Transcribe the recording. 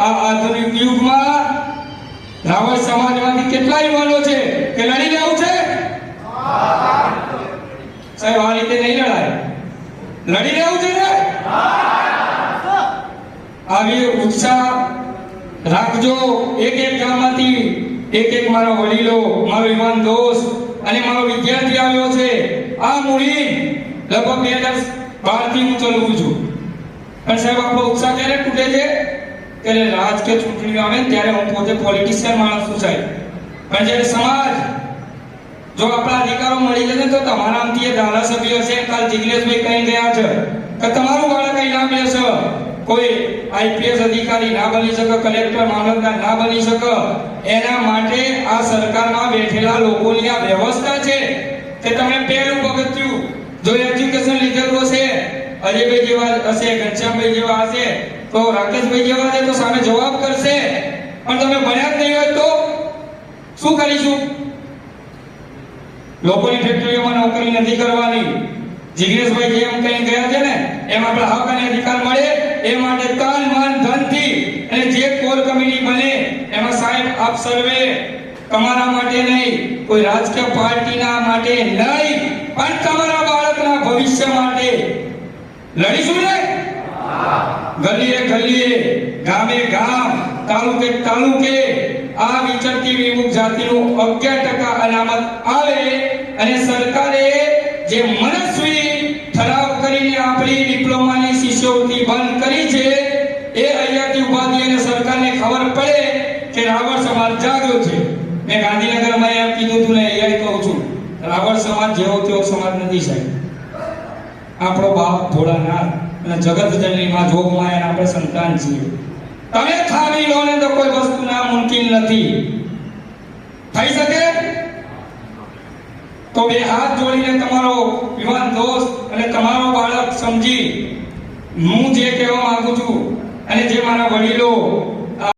આ આધુનિક યુગમાં રાવળ સમાજમાંથી કેટલા યુવાનો છે કે લડી લેવું છે? સાહેબ આ રીતે નહીં લડાય, લડી લેવું છે ને? આવી ઉત્સાહ રાખજો. એક ગામમાંથી એક મારા વડીલો, મારો યુવાન દોસ્ત અને મારો વિદ્યાર્થી આવ્યો છે. આ મૂડી લગભગ 2012 થી હું ચલાવું છું. પણ સાહેબ આપણો ઉત્સાહ ક્યારે તૂટે છે? ત્યારે રાજકીય ચૂંટણીઓ આવે ત્યારે હું પોતે પોલિટિશિયન માણસ છું સાહેબ. પણ જ્યારે સમાજ જો આપણા અધિકારો મળી જશે તો તમારા આમથી ધારાસભ્ય છે, કાલ જિગ્નેશભાઈ કહી ગયા છે કે તમારું બાળક ઇનામ લેશે. કોઈ આઈપીએસ અધિકારી ના બની શકે, કલેક્ટર મામલતદાર ના બની શકે. એના માટે આ સરકારમાં બેઠેલા લોકોની આ વ્યવસ્થા છે કે તમે પહેલું પગથિયું જો એજ્યુકેશન લીધેલું હશે, અજયભાઈ જેવા હશે, ઘનશ્યામભાઈ જેવા હશે, તો રાકેશભાઈ જેવા હશે તો સામે જવાબ કરશે. પણ તમે ભણ્યા જ નહીં હોય તો શું કરીશું? લોકોની ફેક્ટરીઓમાં નોકરી નથી કરવાની. જિગ્નેશભાઈ જેમ કઈ ગયા છે ને એમ આપણે હક અને અધિકાર મળે એ માટે તન મન ધનથી અને જે કોર કમિટી બને એમાં સાહેબ આપ સર્વે તમારા માટે નહીં, કોઈ રાજકીય પાર્ટીના માટે નહીં, પણ તમારા બાળકના ભવિષ્ય માટે લડીશું ને? ગલીએ ગલીએ, ગામે ગામ, તાલુકે તાલુકે આ વિચરતી વિમુખ જાતિનું 11% અનામત આવે અને સરકારે જે મનસ્વી ઠરાવ કરીને આપણી ડિપ્લોમાની શિષ્યવૃત્તિ બંધ કરી છે એ અહીંયાથી ઉપાધિ અને સરકારને ખબર પડે કે રાવળ સમાજ જાગ્યો છે. મેં ગાંધીનગરમાં એમ કીધું હતું ને અહીંયા કહું છું, રાવળ સમાજ જેવો તેવો સમાજ નથી સાહેબ. આપણો બાપ ભોળાનાથ અને જગત જનની માં જોગમાયા આપણે સંતાન છીએ. તમે ખાવી લો ને તો કોઈ વસ્તુ ના મુમકિન નથી. થઈ શકે તો બે હાથ જોડીને તમારો યુવાન દોસ્ત અને તમારો બાળક સમજી હું જે કહેવા માંગુ છું અને જે મારા વડીલો